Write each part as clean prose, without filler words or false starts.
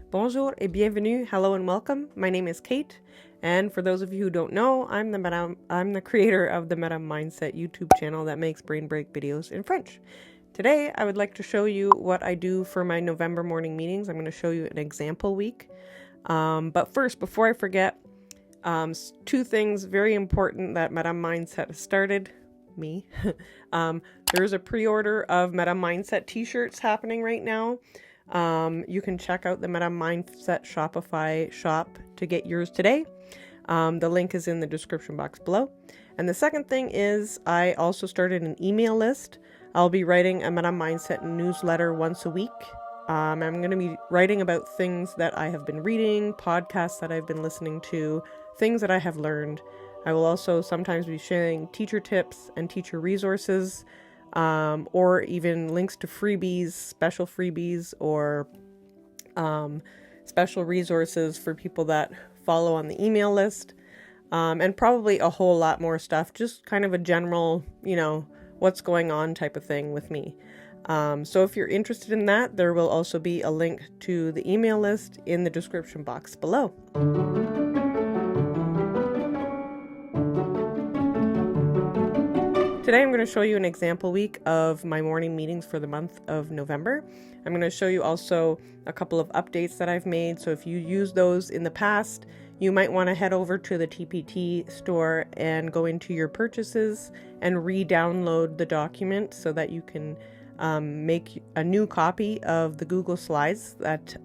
Bonjour et bienvenue, hello and welcome. My name is Kate, and for those of you who don't know, I'm the creator of the Madame Mindset YouTube channel that makes brain break videos in French. Today, I would like to show you what I do for my November morning meetings. I'm going to show you an example week. But first, before I forget, two things very important that Madame Mindset has started. There's a pre-order of Madame Mindset t-shirts happening right now. You can check out the Madame Mindset Shopify shop to get yours today. The link is in the description box below. And the second thing is I also started an email list. I'll be writing a Madame Mindset newsletter once a week. I'm going to be writing about things that I have been reading, podcasts that I've been listening to, things that I have learned. I will also sometimes be sharing teacher tips and teacher resources, or even links to freebies, special freebies, or special resources for people that follow on the email list, and probably a whole lot more stuff, just kind of a general, what's going on type of thing with me. So if you're interested in that, there will also be a link to the email list in the description box below. Today I'm going to show you an example week of my morning meetings for the month of November. I'm going to show you also a couple of updates that I've made. So if you used those in the past, you might want to head over to the TPT store and go into your purchases and re-download the document so that you can make a new copy of the Google Slides that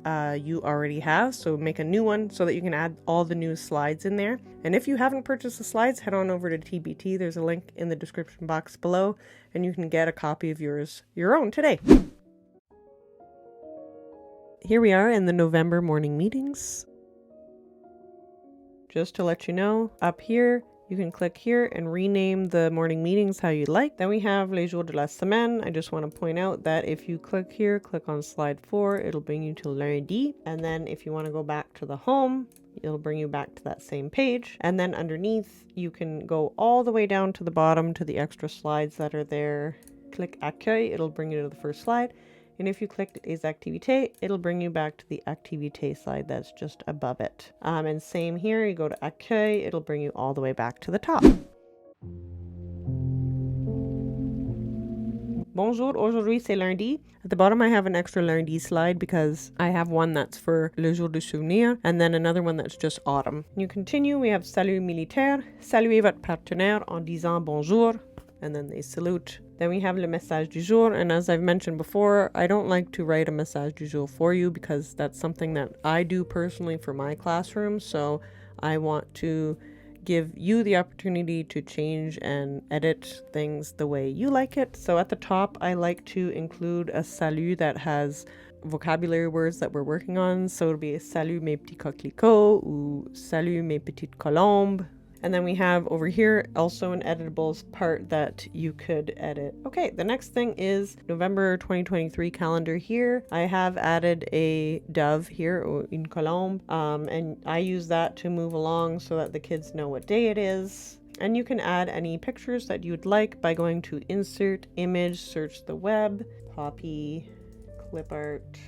you already have. So make a new one so that you can add all the new slides in there. And if you haven't purchased the slides, head on over to TPT. There's a link in the description box below, and you can get a copy of your own today. Here we are in the November morning meetings. Just to let you know, up here, you can click here and rename the morning meetings how you like. Then we have les jours de la semaine. I just want to point out that if you click here, click on slide 4, it'll bring you to lundi. And then if you want to go back to the home, it'll bring you back to that same page. And then underneath, you can go all the way down to the bottom to the extra slides that are there. Click accueil, it'll bring you to the first slide. And if you click les activités, it'll bring you back to the activité slide that's just above it. And same here, you go to accueil, it'll bring you all the way back to the top. Bonjour, aujourd'hui c'est lundi. At the bottom I have an extra lundi slide because I have one that's for le jour du souvenir and then another one that's just autumn. You continue, we have salut militaire, saluez votre partenaire en disant bonjour, and then they salute. Then we have le message du jour, and as I've mentioned before, I don't like to write a message du jour for you because that's something that I do personally for my classroom, so I want to give you the opportunity to change and edit things the way you like it. So at the top, I like to include a salut that has vocabulary words that we're working on, so it'll be salut mes petits coquelicots ou salut mes petites colombes. And then we have over here also an editables part that you could edit. Okay, the next thing is November 2023 calendar here. I have added a dove here, or une colombe, and I use that to move along so that the kids know what day it is. And you can add any pictures that you'd like by going to Insert, Image, Search the Web, Poppy, Clip Art,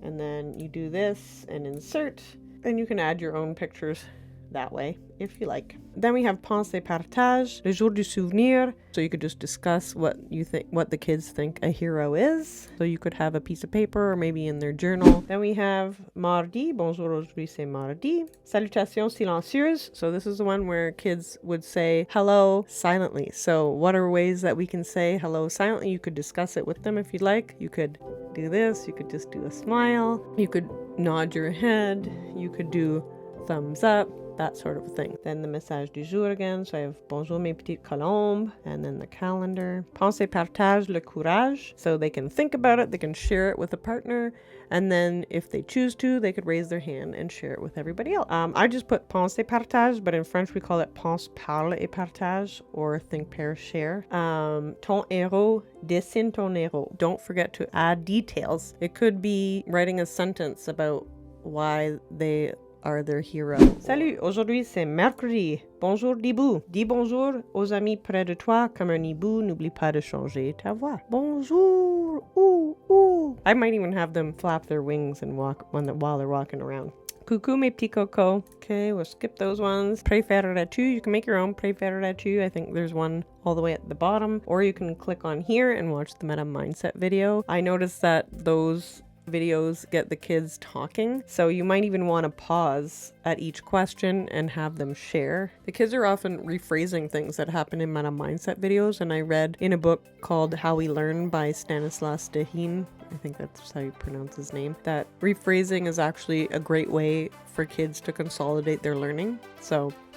and then you do this and Insert, and you can add your own pictures that way if you like. Then we have pensée partage, le jour du souvenir, so you could just discuss what the kids think a hero is. So you could have a piece of paper or maybe in their journal. Then we have mardi, bonjour aujourd'hui c'est mardi, salutations silencieuses, so this is the one where kids would say hello silently. So what are ways that we can say hello silently? You could discuss it with them if you'd like. You could do this, you could just do a smile, you could nod your head, you could do thumbs up, that sort of thing. Then the message du jour again, so I have bonjour mes petites colombes, and then the calendar. Pensée partage le courage, so they can think about it, they can share it with a partner, and then if they choose to, they could raise their hand and share it with everybody else. I just put pensée partage, but in French we call it pense, parle et partage, or think, pair, share. Ton héros, dessine ton héros. Don't forget to add details. It could be writing a sentence about why they are their hero. Salut, aujourd'hui c'est mercredi. Bonjour d'hibou. Dis bonjour aux amis près de toi comme un hibou. N'oublie pas de changer ta voix. Bonjour. Ooh, ooh. I might even have them flap their wings and walk while they're walking around. Coucou mes petits cocos. Okay, we'll skip those ones. Préfères-tu? You can make your own Préfères-tu. I think there's one all the way at the bottom. Or you can click on here and watch the Meta Mindset video. I noticed that those videos get the kids talking, so you might even want to pause at each question and have them share. The kids are often rephrasing things that happen in Meta Mindset videos, and I read in a book called How We Learn by Stanislas Dehaene, I think that's how you pronounce his name, that rephrasing is actually a great way for kids to consolidate their learning.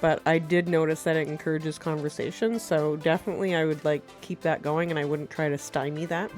But I did notice that it encourages conversation, so definitely I would keep that going, and I wouldn't try to stymie that.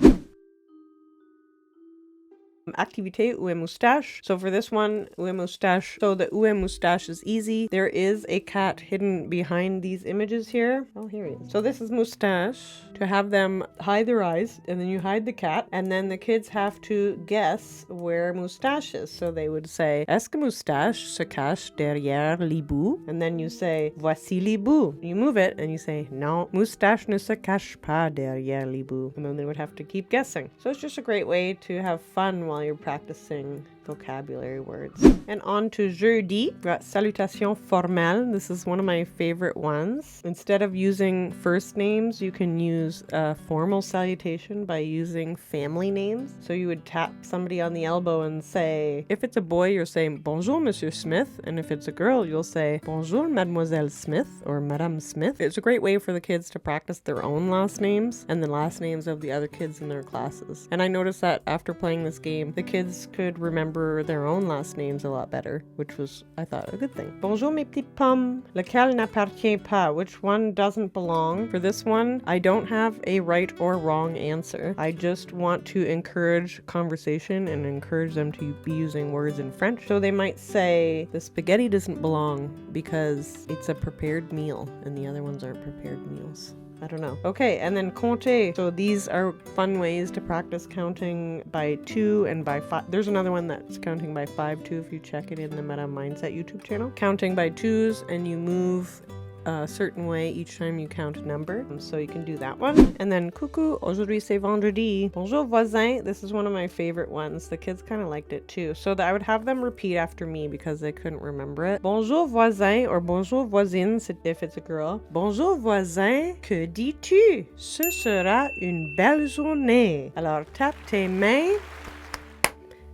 Activité ou moustache. So for this one, ou moustache. So the ou moustache is easy. There is a cat hidden behind these images here. Oh, here he is. So this is moustache. To have them hide their eyes, and then you hide the cat, and then the kids have to guess where moustache is. So they would say, est-ce que moustache se cache derrière l'hibou? And then you say, voici l'hibou. You move it, and you say, non, moustache ne se cache pas derrière l'hibou. And then they would have to keep guessing. So it's just a great way to have fun while you're practicing vocabulary words. And on to jeudi, we've got salutation formelle. This is one of my favorite ones. Instead of using first names, you can use a formal salutation by using family names. So you would tap somebody on the elbow and say, if it's a boy, you're saying bonjour, Monsieur Smith. And if it's a girl, you'll say bonjour, Mademoiselle Smith or Madame Smith. It's a great way for the kids to practice their own last names and the last names of the other kids in their classes. And I noticed that after playing this game, the kids could remember their own last names a lot better, which was, I thought, a good thing. Bonjour mes petites pommes. Lequel n'appartient pas? Which one doesn't belong? For this one, I don't have a right or wrong answer. I just want to encourage conversation and encourage them to be using words in French. So they might say, the spaghetti doesn't belong because it's a prepared meal, and the other ones aren't prepared meals. I don't know. Okay, and then compter. So these are fun ways to practice counting by 2 and by 5. There's another one that's counting by 5 too, if you check it in the Meta Mindset YouTube channel. Counting by 2s, and you move a certain way each time you count a number. So you can do that one. And then coucou, aujourd'hui c'est vendredi. Bonjour voisin. This is one of my favorite ones. The kids kind of liked it too. So I would have them repeat after me because they couldn't remember it. Bonjour voisin, or bonjour voisine if it's a girl. Bonjour voisin, que dis-tu? Ce sera une belle journée. Alors tape tes mains,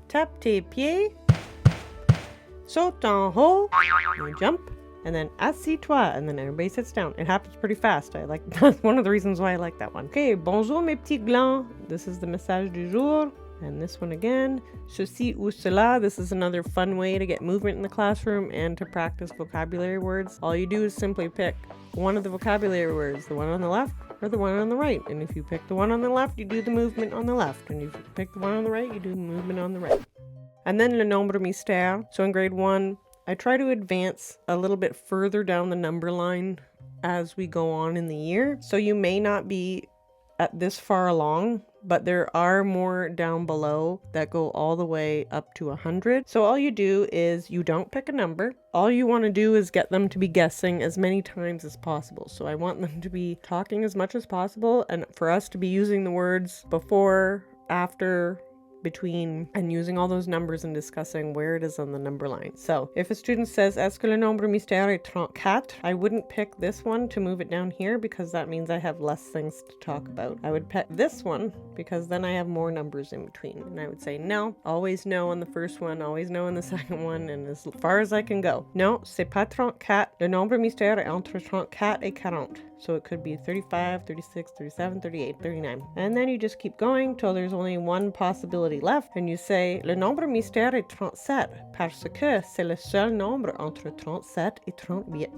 tape tes pieds, saute en haut, and jump. And then assis-toi, and then everybody sits down. It happens pretty fast. That's one of the reasons why I like that one. Okay, bonjour mes petits glands. This is the message du jour. And this one again, ceci ou cela. This is another fun way to get movement in the classroom and to practice vocabulary words. All you do is simply pick one of the vocabulary words, the one on the left or the one on the right. And if you pick the one on the left, you do the movement on the left. And if you pick the one on the right, you do the movement on the right. And then le nombre mystère. So in grade 1, I try to advance a little bit further down the number line as we go on in the year. So you may not be at this far along, but there are more down below that go all the way up to 100. So all you do is you don't pick a number. All you want to do is get them to be guessing as many times as possible. So I want them to be talking as much as possible, and for us to be using the words before, after, between, and using all those numbers and discussing where it is on the number line. So if a student says, est-ce que le nombre mystère est 34? I wouldn't pick this one to move it down here because that means I have less things to talk about. I would pick this one because then I have more numbers in between. And I would say, no, always no on the first one, always no on the second one, and as far as I can go. Non, c'est pas 34. Le nombre mystère est entre 34 et 40. So it could be 35, 36, 37, 38, 39. And then you just keep going till there's only one possibility left. And you say, le nombre mystère est 37, parce que c'est le seul nombre entre 37 et 38.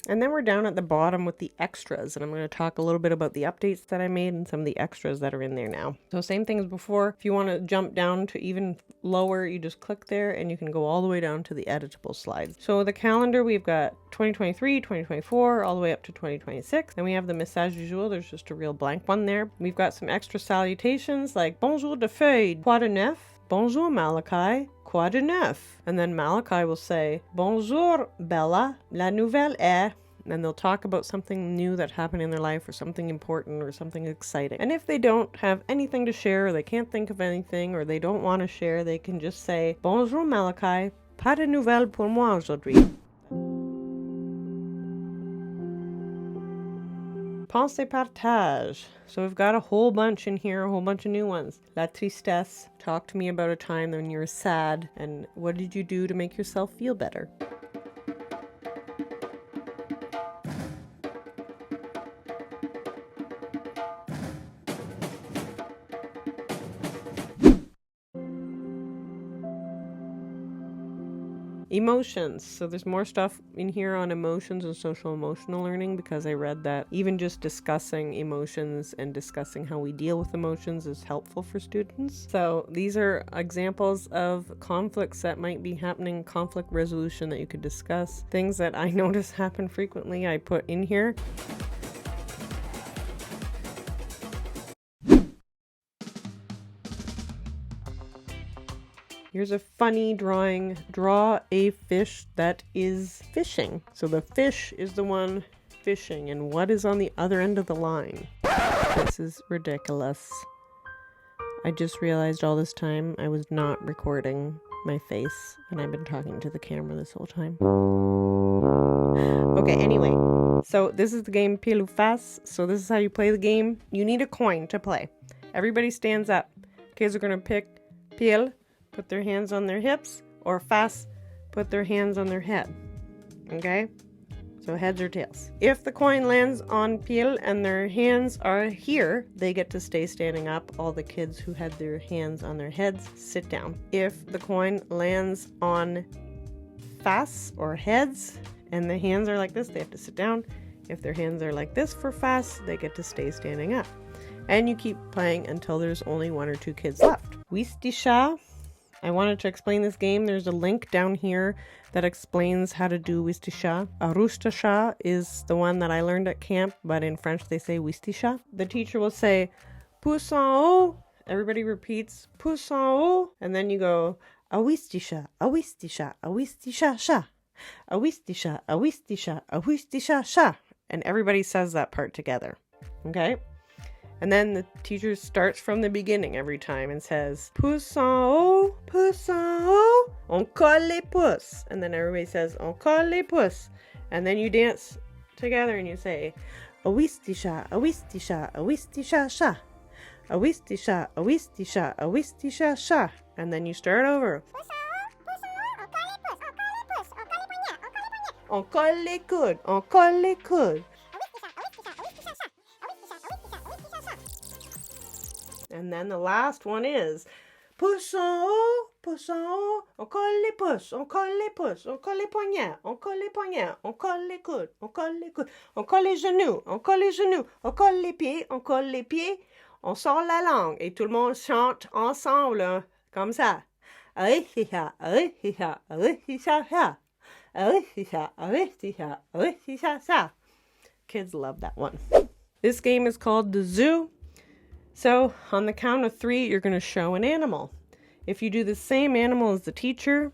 And then we're down at the bottom with the extras, and I'm going to talk a little bit about the updates that I made and some of the extras that are in there now. So same thing as before. If you want to jump down to even lower, you just click there and you can go all the way down to the editable slides. So the calendar, we've got 2023, 2024, all the way up to 2026. Then we have the message du jour. There's just a real blank one there. We've got some extra salutations like bonjour de feuille, quoi de neuf? Bonjour, Malachi. Quoi de neuf? And then Malachi will say, Bonjour, Bella. La nouvelle est... And they'll talk about something new that happened in their life or something important or something exciting. And if they don't have anything to share or they can't think of anything or they don't want to share, they can just say, Bonjour, Malachi. Pas de nouvelles pour moi aujourd'hui. Pensée partage. So we've got a whole bunch in here, a whole bunch of new ones. La tristesse. Talk to me about a time when you were sad and what did you do to make yourself feel better? Emotions. So there's more stuff in here on emotions and social emotional learning because I read that even just discussing emotions and discussing how we deal with emotions is helpful for students. So these are examples of conflicts that might be happening, conflict resolution that you could discuss. Things that I notice happen frequently I put in here. Here's a funny drawing. Draw a fish that is fishing. So the fish is the one fishing, and what is on the other end of the line? This is ridiculous. I just realized all this time I was not recording my face, and I've been talking to the camera this whole time. Okay, anyway. So this is the game Pile ou Face. So this is how you play the game. You need a coin to play. Everybody stands up. Kids are going to pick Pile, put their hands on their hips, or Face, put their hands on their head. Okay? So heads or tails. If the coin lands on Pile and their hands are here, they get to stay standing up. All the kids who had their hands on their heads sit down. If the coin lands on Face or heads and the hands are like this, they have to sit down. If their hands are like this for Face, they get to stay standing up. And you keep playing until there's only one or two kids left. Wistisha. I wanted to explain this game. There's a link down here that explains how to do Wistisha. Arustasha is the one that I learned at camp, but in French they say Wistisha. The teacher will say, Pouce en haut. Everybody repeats, Pouce en haut. And then you go, Awistisha, Awistisha, Awistisha, sha. Awistisha, Awistisha, Awistisha, sha. And everybody says that part together. Okay? And then the teacher starts from the beginning every time and says, Pouce en haut, on colle les pouces. And then everybody says, on colle les pouces. And then you dance together and you say, Awistisha, Awistisha, Awistisha, sha. Awistisha, Awistisha, Awistisha, sha. And then you start over. On colle les coudes, on colle les coudes. And then the last one is Pouce en haut, on colle les pouces, on colle les pouces, on colle les poignets, on colle les poignets, on colle les coudes, on colle les coudes, on colle les genoux, on colle les genoux, on colle les pieds, on colle les pieds, on sort la langue et tout le monde chante ensemble, hein, comme ça. Arishisha, arishisha, arishisha, sha. Arishisha, arishisha, arishisha, sha. Kids love that one. This game is called the zoo. So on the count of 3, you're going to show an animal. If you do the same animal as the teacher,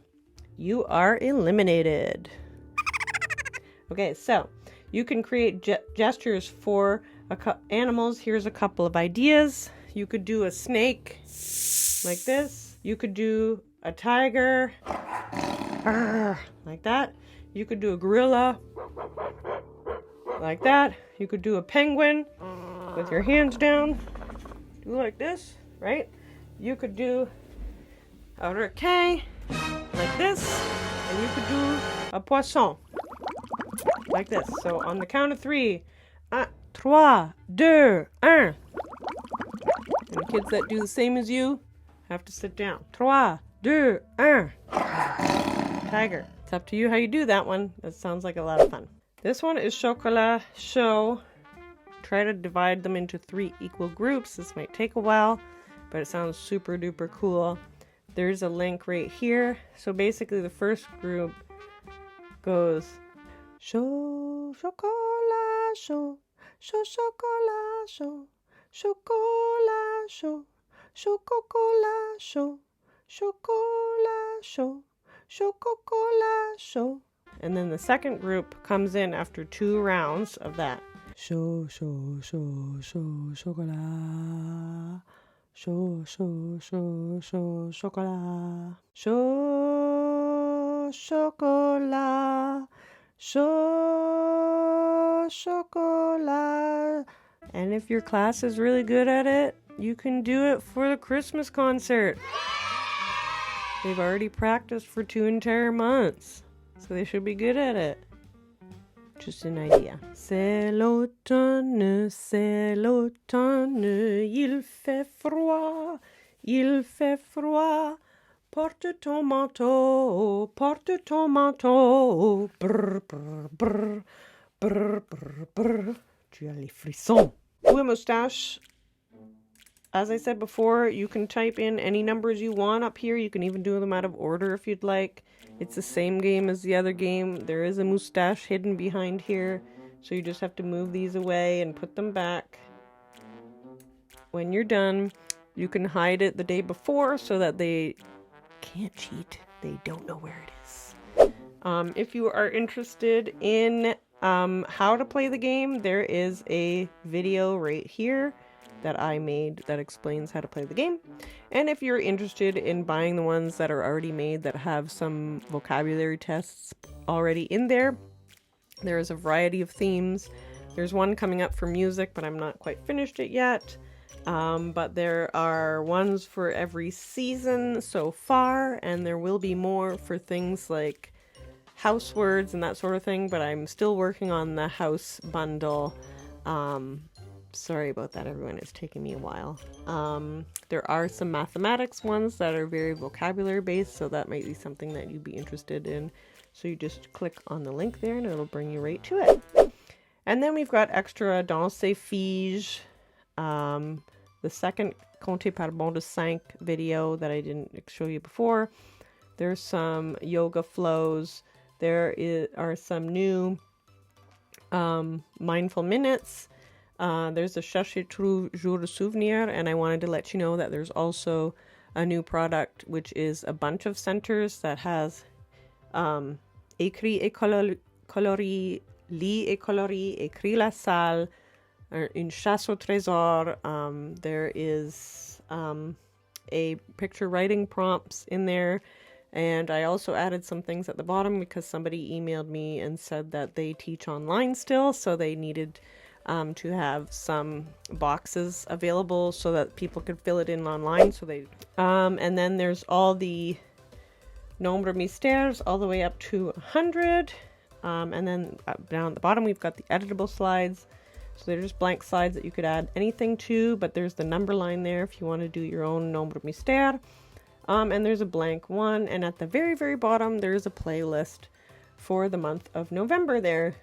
you are eliminated. Okay, so you can create gestures for animals. Here's a couple of ideas. You could do a snake like this. You could do a tiger like that. You could do a gorilla like that. You could do a penguin with your hands down. Do like this, right? You could do a requin like this, and you could do a poisson like this. So on the count of 3, 1, 3, 2, 1. And the kids that do the same as you have to sit down. 3, 2, 1. Tiger. It's up to you how you do that one. That sounds like a lot of fun. This one is chocolat chaud. Try to divide them into 3 equal groups. This might take a while, but it sounds super duper cool. There's a link right here. So basically the first group goes chaud, chocolat chaud, chaud chocolat chaud, chocolat chaud, chaud chocolat chaud, chocolat chaud, chocolat chaud. And then the second group comes in after 2 rounds of that. Chaud, chaud, chaud, chaud, chocolat. Chaud, chaud, chaud, chaud, chocolat. Chaud, chocolat. Chaud, chocolat. And if your class is really good at it, you can do it for the Christmas concert. They've already practiced for 2 entire months, so they should be good at it. Just an idea. C'est l'automne, il fait froid, il fait froid. Porte ton manteau, brr, brr, brr, brr, brr, brr. Tu as les frissons. Ou a moustache. As I said before, you can type in any numbers you want up here. You can even do them out of order if you'd like. It's the same game as the other game. There is a moustache hidden behind here, so you just have to move these away and put them back. When you're done, you can hide it the day before so that they can't cheat. They don't know where it is. If you are interested in how to play the game, there is a video right here that I made that explains how to play the game. And if you're interested in buying the ones that are already made that have some vocabulary tests already in there, there is a variety of themes. There's one coming up for music, but I'm not quite finished it yet. But there are ones for every season so far, and there will be more for things like house words and that sort of thing, but I'm still working on the house bundle. Sorry about that, everyone. It's taking me a while. There are some mathematics ones that are very vocabulary based, so that might be something that you'd be interested in. So you just click on the link there and it'll bring you right to it. And then we've got extra Dans ces figes, the second Compter par bon de 5 video that I didn't show you before. There's some yoga flows. There are some new mindful minutes. There's a Chercher jour de souvenir, and I wanted to let you know that there's also a new product, which is a bunch of centers that has écrit et coloris, lit et coloris, écrit la salle, une chasse au trésor. There is a picture writing prompts in there. And I also added some things at the bottom because somebody emailed me and said that they teach online still, so they needed to have some boxes available so that people could fill it in online. So they and then there's all the Nombre Mystères all the way up to 100. And then down at the bottom we've got the editable slides. So they're just blank slides that you could add anything to, but there's the number line there if you want to do your own Nombre Mystère. And there's a blank one, and at the very, very bottom, there's a playlist for the month of November there.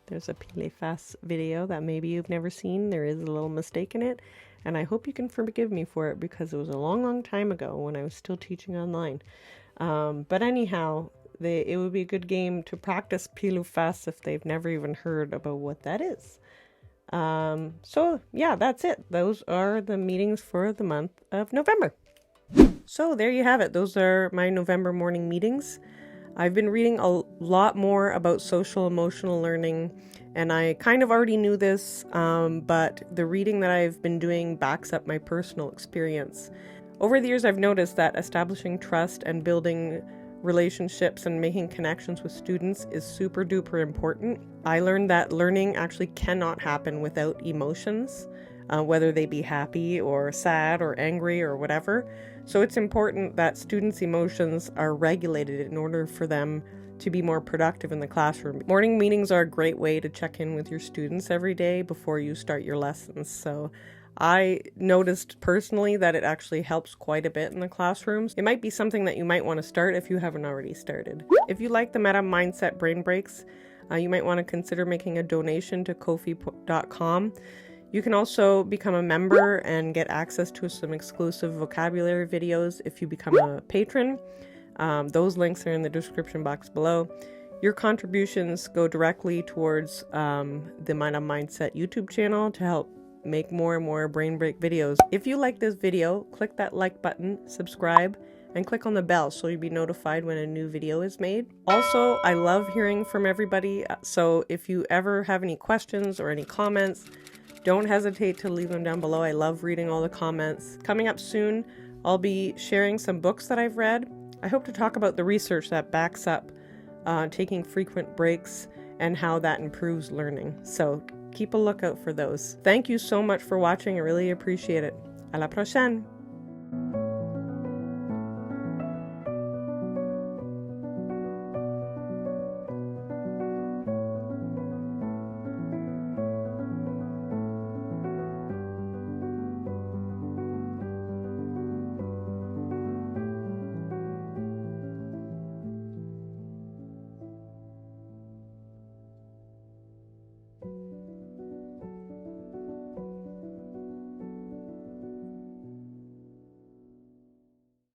There's a Pile Face video that maybe you've never seen. There is a little mistake in it, and I hope you can forgive me for it because it was a long, long time ago when I was still teaching online. But anyhow, it would be a good game to practice Pile Face if they've never even heard about what that is. So yeah, that's it. Those are the meetings for the month of November. So there you have it. Those are my November morning meetings. I've been reading a lot more about social emotional learning, and I kind of already knew this, but the reading that I've been doing backs up my personal experience. Over the years, I've noticed that establishing trust and building relationships and making connections with students is super duper important. I learned that learning actually cannot happen without emotions, whether they be happy or sad or angry or whatever. So it's important that students' emotions are regulated in order for them to be more productive in the classroom. Morning meetings are a great way to check in with your students every day before you start your lessons. So I noticed personally that it actually helps quite a bit in the classrooms. It might be something that you might want to start if you haven't already started. If you like the Meta Mindset Brain Breaks, you might want to consider making a donation to Ko-fi.com. You can also become a member and get access to some exclusive vocabulary videos if you become a patron. Those links are in the description box below. Your contributions go directly towards the Meta Mindset YouTube channel to help make more and more brain break videos. If you like this video, click that like button, subscribe, and click on the bell so you'll be notified when a new video is made. Also, I love hearing from everybody, so if you ever have any questions or any comments, don't hesitate to leave them down below. I love reading all the comments. Coming up soon, I'll be sharing some books that I've read. I hope to talk about the research that backs up taking frequent breaks and how that improves learning. So keep a lookout for those. Thank you so much for watching. I really appreciate it. À la prochaine!